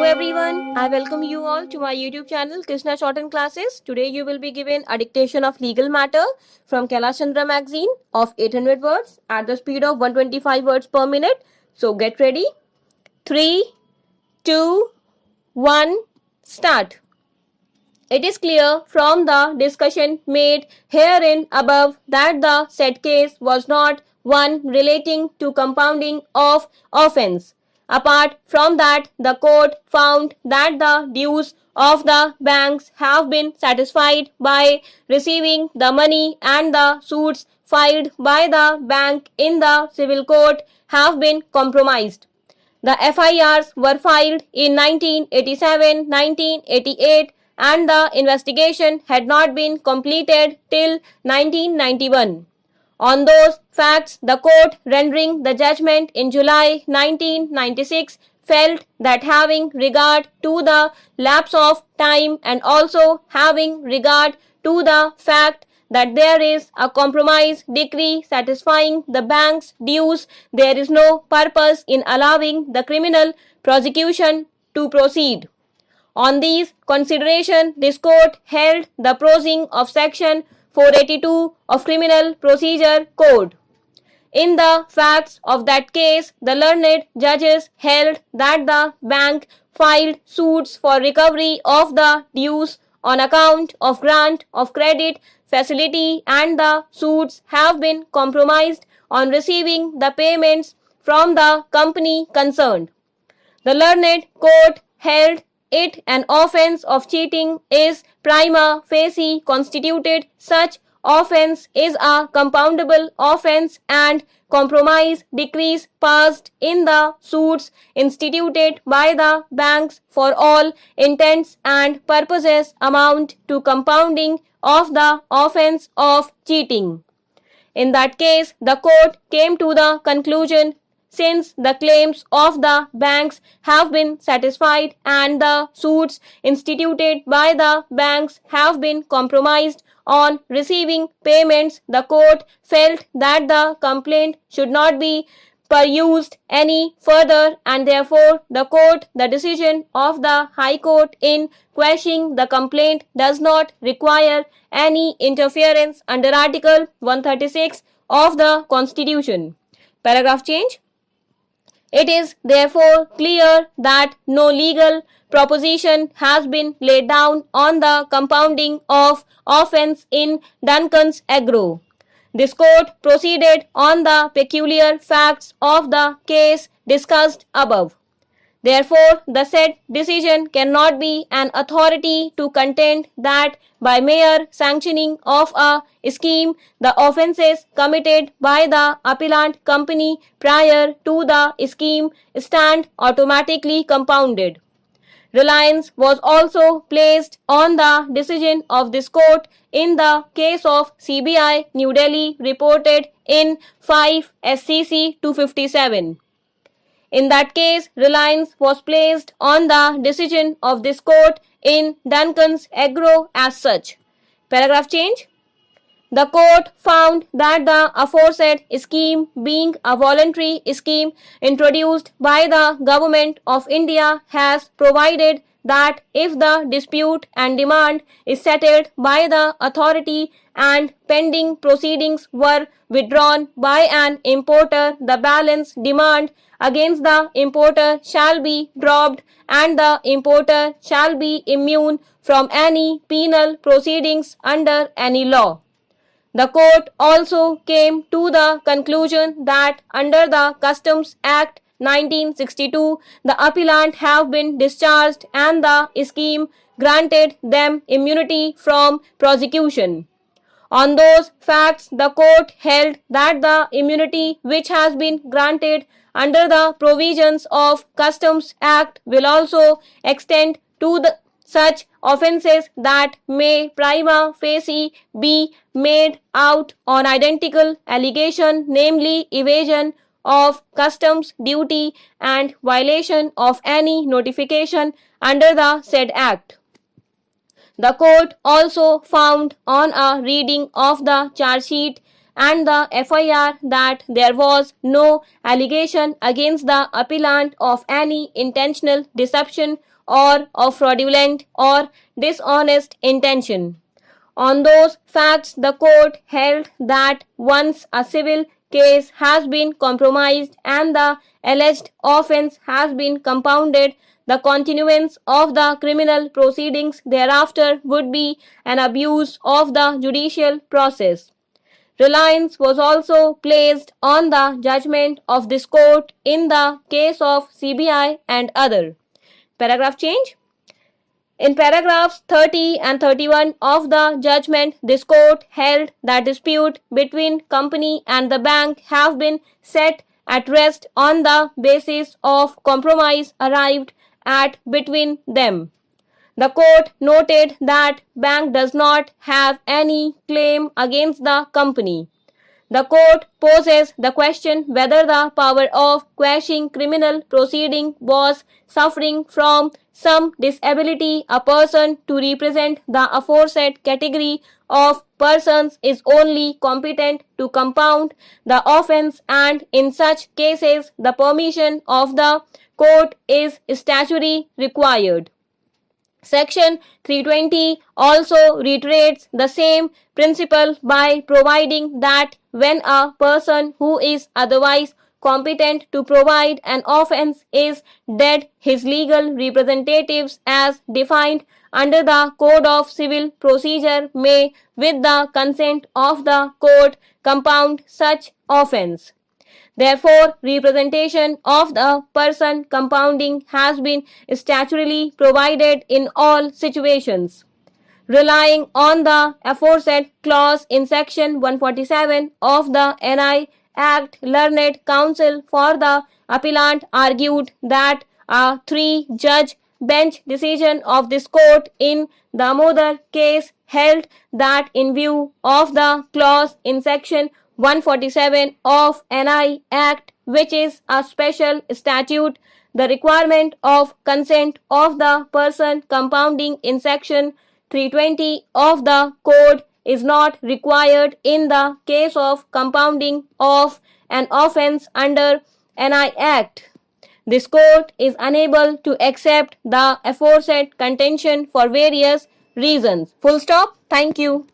everyone, I welcome you all to my YouTube channel Krishna Shorten Classes. Today you will be given a dictation of legal matter from Kailash Chandra magazine of 800 words at the speed of 125 words per minute. So get ready. 3, 2, 1, start. It is clear from the discussion made herein above that the said case was not one relating to compounding of offence. Apart from that, the court found that the dues of the banks have been satisfied by receiving the money, and the suits filed by the bank in the civil court have been compromised. The FIRs were filed in 1987, 1988, and the investigation had not been completed till 1991. On those facts, the court rendering the judgment in July 1996 felt that having regard to the lapse of time and also having regard to the fact that there is a compromise decree satisfying the bank's dues, there is no purpose in allowing the criminal prosecution to proceed. On these considerations, this court held the prosing of section 482 of Criminal Procedure Code. In the facts of that case, the learned judges held that the bank filed suits for recovery of the dues on account of grant of credit facility, and the suits have been compromised on receiving the payments from the company concerned. The learned court held it an offence of cheating is prima facie constituted. Such offence is a compoundable offence, and compromise decrees passed in the suits instituted by the banks for all intents and purposes amount to compounding of the offence of cheating. In that case, the court came to the conclusion, since the claims of the banks have been satisfied and the suits instituted by the banks have been compromised on receiving payments, the court felt that the complaint should not be pursued any further, and therefore the decision of the High Court in quashing the complaint does not require any interference under Article 136 of the Constitution. Paragraph change. It is therefore clear that no legal proposition has been laid down on the compounding of offence in Duncan's Agro. This court proceeded on the peculiar facts of the case discussed above. Therefore, the said decision cannot be an authority to contend that by mere sanctioning of a scheme, the offences committed by the appellant company prior to the scheme stand automatically compounded. Reliance was also placed on the decision of this court in the case of CBI New Delhi reported in 5 SCC 257. In that case, reliance was placed on the decision of this court in Duncan's Agro as such. Paragraph change. The court found that the aforesaid scheme, being a voluntary scheme introduced by the Government of India, has provided that if the dispute and demand is settled by the authority and pending proceedings were withdrawn by an importer, the balance demand against the importer shall be dropped, and the importer shall be immune from any penal proceedings under any law. The court also came to the conclusion that under the Customs Act 1962, the appellant have been discharged and the scheme granted them immunity from prosecution. On those facts, the court held that the immunity which has been granted under the provisions of Customs Act will also extend to such offences that may prima facie be made out on identical allegation, namely evasion of customs duty and violation of any notification under the said act. The court also found on a reading of the charge sheet and the FIR that there was no allegation against the appellant of any intentional deception or of fraudulent or dishonest intention. On those facts, the court held that once a civil case has been compromised and the alleged offence has been compounded, the continuance of the criminal proceedings thereafter would be an abuse of the judicial process. Reliance was also placed on the judgment of this court in the case of CBI and other. Paragraph change. In paragraphs 30 and 31 of the judgment, this court held that dispute between company and the bank have been set at rest on the basis of compromise arrived at between them. The court noted that bank does not have any claim against the company. The court poses the question whether the power of quashing criminal proceeding was suffering from some disability. A person to represent the aforesaid category of persons is only competent to compound the offence, and in such cases the permission of the court is statutorily required. Section 320 also reiterates the same principle by providing that when a person who is otherwise competent to provide an offence is dead, his legal representatives as defined under the Code of Civil Procedure may, with the consent of the court, compound such offence. Therefore, representation of the person compounding has been statutorily provided in all situations. Relying on the aforesaid clause in section 147 of the NI Act, learned counsel for the appellant argued that a 3-judge bench decision of this court in the Damodar case held that in view of the clause in section 147 of NI Act, which is a special statute, the requirement of consent of the person compounding in section 320 of the code is not required in the case of compounding of an offence under NI Act. This court is unable to accept the aforesaid contention for various reasons. Full stop. Thank you.